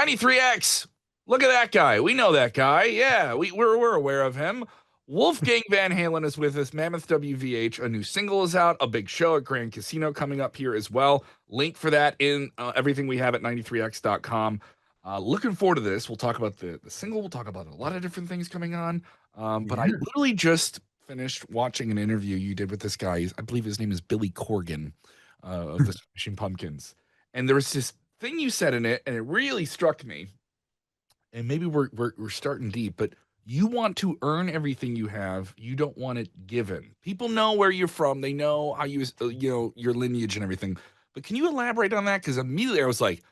93X. Look at that guy. We know that guy. Yeah, we're aware of him. Wolfgang Van Halen is with us. Mammoth WVH. A new single is out. A big show at Grand Casino coming up here as well. Link for that in everything we have at 93x.com. Looking forward to this. We'll talk about the single. We'll talk about a lot of different things coming on. But I literally just finished watching an interview you did with this guy. I believe his name is Billy Corgan of the Smashing Pumpkins. And there was this thing you said in it, and it really struck me. And maybe we're starting deep, but you want to earn everything you have. You don't want it given. People know where you're from. They know how your lineage and everything. But can you elaborate on that? Because immediately I was like,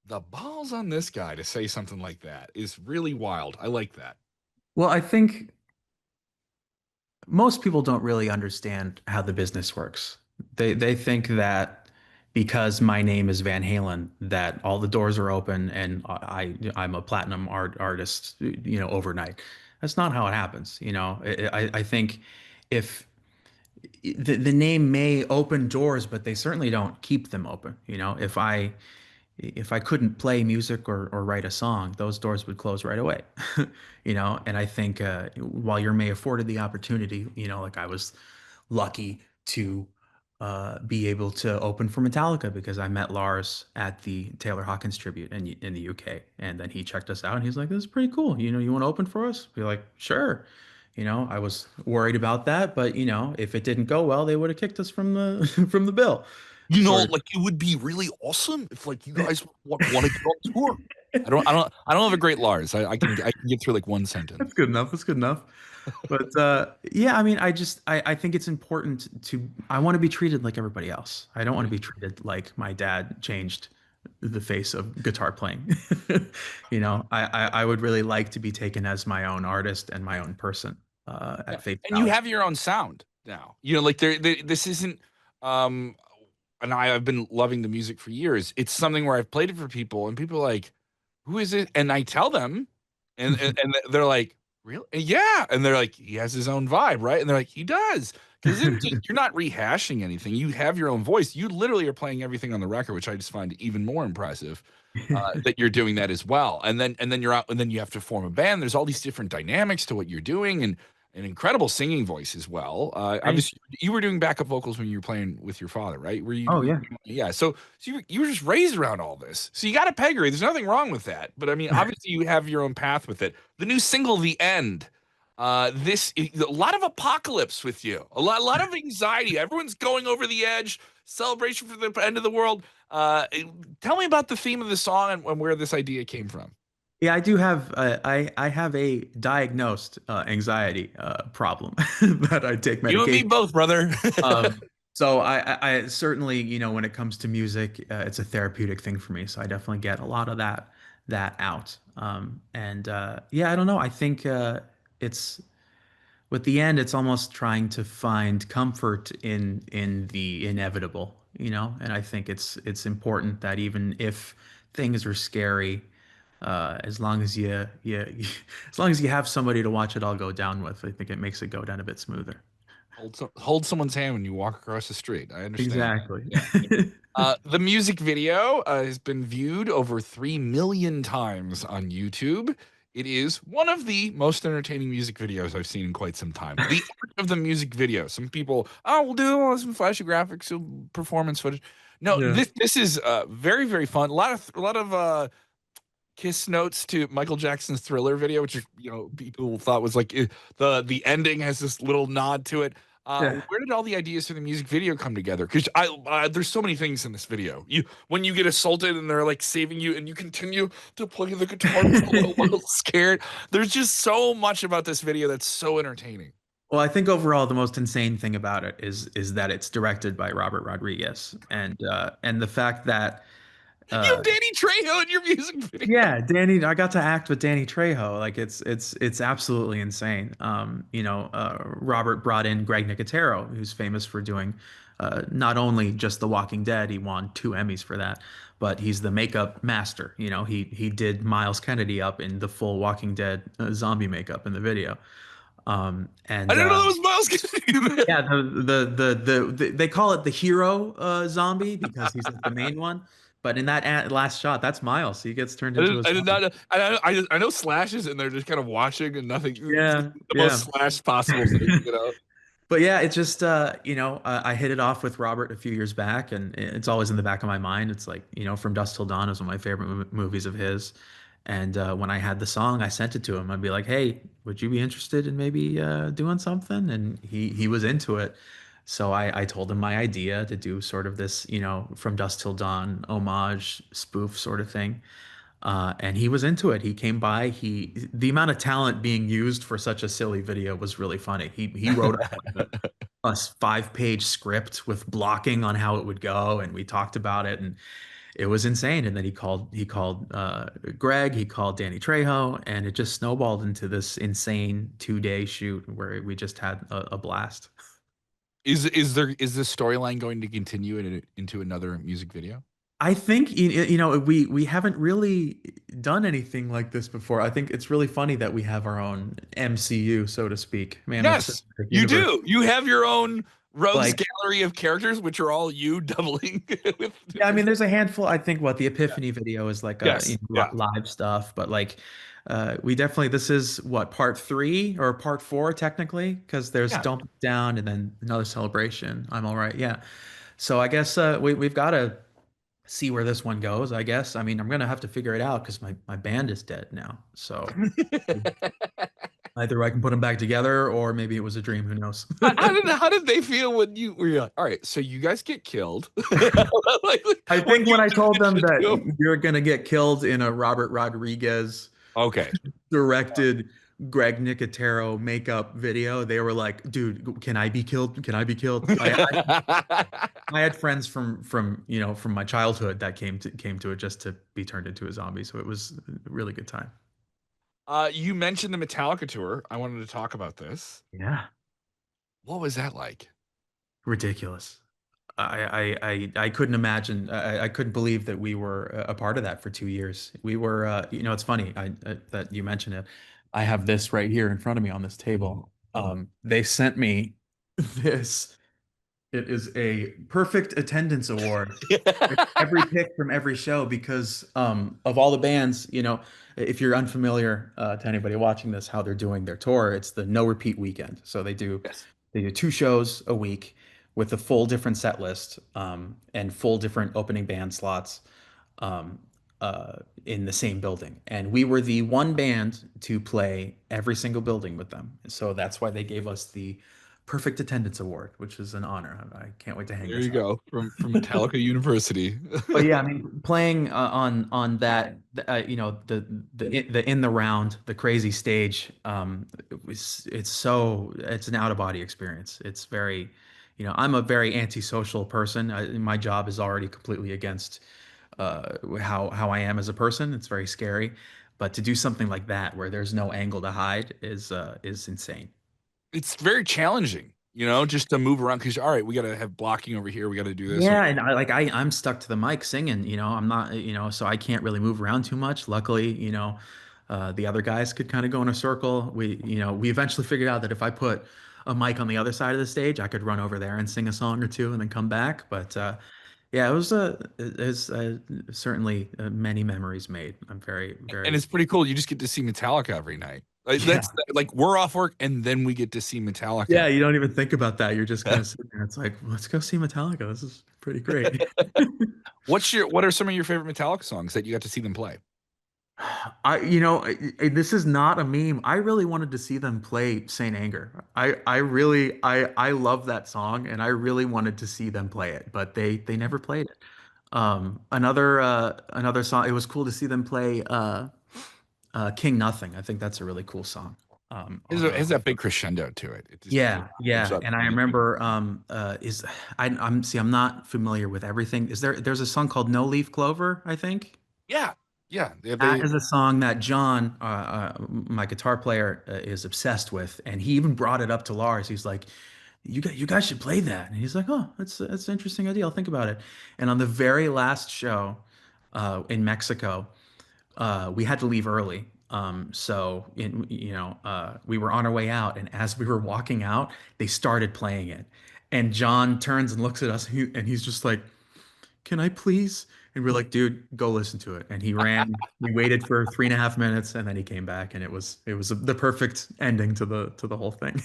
the balls on this guy to say something like that is really wild. I like that. Well, I think most people don't really understand how the business works. They think that because my name is Van Halen, that all the doors are open and I'm a platinum artist, overnight. That's not how it happens. I think if the name may open doors, but they certainly don't keep them open. If I couldn't play music or write a song, those doors would close right away. And I think while you may afforded the opportunity, like I was lucky to be able to open for Metallica because I met Lars at the Taylor Hawkins tribute in the UK, and then he checked us out and he's like, "This is pretty cool. You want to open for us?" Be like, "Sure." I was worried about that, but if it didn't go well, they would have kicked us from the from the bill. Like it would be really awesome if like you guys want to go on tour. I don't have a great Lars. I can get through like one sentence. That's good enough. That's good enough. But yeah, I mean, I think it's important I want to be treated like everybody else. I don't want to be treated like my dad changed the face of guitar playing. I would really like to be taken as my own artist and my own person at face value. And you have your own sound now. Like this isn't and I've been loving the music for years. It's something where I've played it for people and people are like, "Who is it?" And I tell them and they're like, "Really?" Yeah. And they're like, "He has his own vibe, right?" And they're like, "He does." Because you're not rehashing anything. You have your own voice. You literally are playing everything on the record, which I just find even more impressive that you're doing that as well. And then you're out, and then you have to form a band. There's all these different dynamics to what you're doing, and an incredible singing voice as well. Obviously, you were doing backup vocals when you were playing with your father, right? Were you? Oh yeah, yeah. So you were just raised around all this. So you got a pedigree. There's nothing wrong with that. But I mean, obviously, you have your own path with it. The new single, "The End." A lot of apocalypse with you. A lot of anxiety. Everyone's going over the edge. Celebration for the end of the world. Tell me about the theme of the song and where this idea came from. Yeah, I do have I have a diagnosed anxiety problem that I take medication. You and me both, brother. So I certainly, when it comes to music, it's a therapeutic thing for me. So I definitely get a lot of that out. Yeah, I don't know. I think it's with The End, it's almost trying to find comfort in the inevitable, and I think it's important that even if things are scary, as long as you as long as you have somebody to watch it all go down with, I think it makes it go down a bit smoother. Hold someone's hand when you walk across the street. I understand. Exactly. Yeah. The music video has been viewed over 3 million times on YouTube. It is one of the most entertaining music videos I've seen in quite some time. The art of the music video. Some people, we'll do some flashy graphics, some performance footage. No, yeah. This is very, very fun. A lot of kiss notes to Michael Jackson's Thriller video, which people thought was like the ending has this little nod to it. Where did all the ideas for the music video come together? Because there's so many things in this video. When you get assaulted and they're like saving you, and you continue to play the guitar while scared. There's just so much about this video that's so entertaining. Well, I think overall the most insane thing about it is that it's directed by Robert Rodriguez, and the fact that you have Danny Trejo in your music video. Yeah, Danny. I got to act with Danny Trejo. Like it's absolutely insane. Robert brought in Greg Nicotero, who's famous for doing not only just The Walking Dead. He won 2 Emmys for that, but he's the makeup master. He did Miles Kennedy up in the full Walking Dead zombie makeup in the video. And I didn't know that was Miles Kennedy. Yeah, they call it the hero zombie because he's like the main one. But in that last shot, that's Miles. He gets turned I into did, a I did zombie. not know. I know Slash is in there just kind of watching and nothing. It's Yeah, the most yeah. Slash possible thing, you know. But yeah, it's just I hit it off with Robert a few years back, and it's always in the back of my mind. It's like, From Dusk Till Dawn is one of my favorite movies of his. And when I had the song, I sent it to him. I'd be like, "Hey, would you be interested in maybe doing something?" And he was into it. So I told him my idea to do sort of this, From Dusk Till Dawn homage spoof sort of thing. And he was into it. He came by. The amount of talent being used for such a silly video was really funny. He wrote a 5-page script with blocking on how it would go, and we talked about it, and it was insane. And then he called Greg, he called Danny Trejo, and it just snowballed into this insane 2-day shoot where we just had a blast. Is this storyline going to continue into another music video? I think we haven't really done anything like this before. I think it's really funny that we have our own MCU, so to speak, Mammoth Yes, Cinematic you Universe. do. You have your own rogues Like, gallery of characters, which are all you doubling with yeah, I mean, different. there's a handful. I think what the Epiphany video is like Yes, yeah. live stuff, but like we definitely this is what part 3 or part 4 technically because there's Yeah. Don't Look Down and then another celebration. I'm all right, yeah. So I guess we've got to see where this one goes, I guess. I mean, I'm gonna have to figure it out because my band is dead now. So either I can put them back together or maybe it was a dream. Who knows? How did they feel when you were like, all right, so you guys get killed? Like, I when think you when I told them transition that to you're gonna get killed in a Robert Rodriguez okay. directed Greg Nicotero makeup video, they were like, "Dude, can I be killed? Can I be killed?" I had friends from my childhood that came to it just to be turned into a zombie, so it was a really good time. You mentioned the Metallica tour. I wanted to talk about this. Yeah. What was that like? Ridiculous. I couldn't imagine. I couldn't believe that we were a part of that for 2 years. We were, it's funny that you mentioned it. I have this right here in front of me on this table. They sent me this. It is a perfect attendance award. Every pick from every show because of all the bands, if you're unfamiliar to anybody watching this, how they're doing their tour, it's the no repeat weekend. So Yes. they do 2 shows a week with a full different set list and full different opening band slots um, in the same building. And we were the one band to play every single building with them. So that's why they gave us the Perfect Attendance Award, which is an honor. I can't wait to hang There this you up. go. From Metallica University. But yeah, I mean, playing on that, the in the round, the crazy stage, it's an out of body experience. It's very, I'm a very antisocial person. My job is already completely against how I am as a person. It's very scary. But to do something like that where there's no angle to hide is insane. It's very challenging, just to move around because all right, we gotta have blocking over here, we gotta do this. Yeah, and I'm stuck to the mic singing, I'm not, so I can't really move around too much. Luckily, the other guys could kind of go in a circle. We eventually figured out that if I put a mic on the other side of the stage, I could run over there and sing a song or two and then come back. But yeah, it was certainly many memories made. I'm very, And very, it's pretty cool. You just get to see Metallica every night. Like yeah. that's like we're off work and then we get to see Metallica. Yeah, you don't even think about that. You're just kind of sitting there. It's like, let's go see Metallica. This is pretty great. What are some of your favorite Metallica songs that you got to see them play? This is not a meme. I really wanted to see them play Saint Anger. I love that song, and I really wanted to see them play it, but they never played it. Another song. It was cool to see them play King Nothing. I think that's a really cool song. Has that big crescendo to it. It just Yeah, moves yeah, up. and I remember I'm not familiar with everything. There's a song called No Leaf Clover, I think. Yeah, yeah. That is a song that John, my guitar player, is obsessed with, and he even brought it up to Lars. He's like, "You guys should play that." And he's like, "Oh, that's an interesting idea. I'll think about it." And on the very last show, in Mexico, we had to leave early. We were on our way out, and as we were walking out, they started playing it. And John turns and looks at us, and he's just like, "Can I please And we're like, dude, go listen to it. And he ran. We waited for 3.5 minutes, and then he came back, and it was the perfect ending to the whole thing.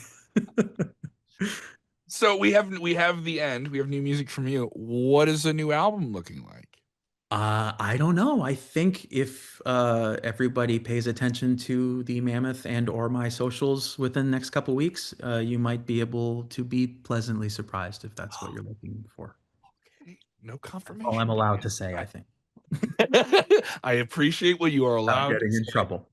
So we have the end. We have new music from you. What is the new album looking like? I don't know. I think if everybody pays attention to the Mammoth and or my socials within the next couple weeks, you might be able to be pleasantly surprised if that's what you're looking for. Okay, no That's all I'm confirmation. allowed to say, I think, I appreciate what you are without allowed to getting in say. trouble.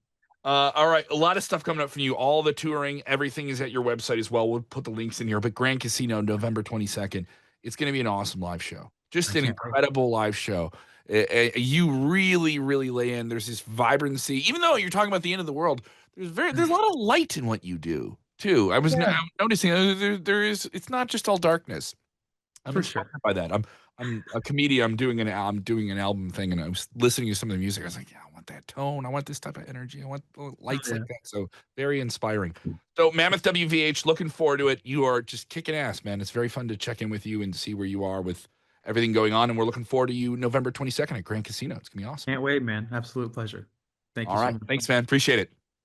All right, a lot of stuff coming up from you. All the touring, everything is at your website as well. We'll put the links in here. But Grand Casino, November 22nd, it's going to be an awesome live show. I Just an can't wait. incredible live show. You really, really lay in. There's this vibrancy. Even though you're talking about the end of the world, there's a lot of light in what you do too. Yeah, I'm noticing there is. It's not just all darkness. I'm for inspired sure. by that. I'm a comedian. I'm doing an album thing, and I was listening to some of the music. I was like, yeah, I want that tone. I want this type of energy. I want Oh, lights like yeah. that. So very inspiring. So Mammoth WVH, looking forward to it. You are just kicking ass, man. It's very fun to check in with you and see where you are with everything going on. And we're looking forward to you November 22nd at Grand Casino. It's gonna be awesome. Can't wait, man. Absolute pleasure. Thank you All so right, much. thanks, man. Appreciate it.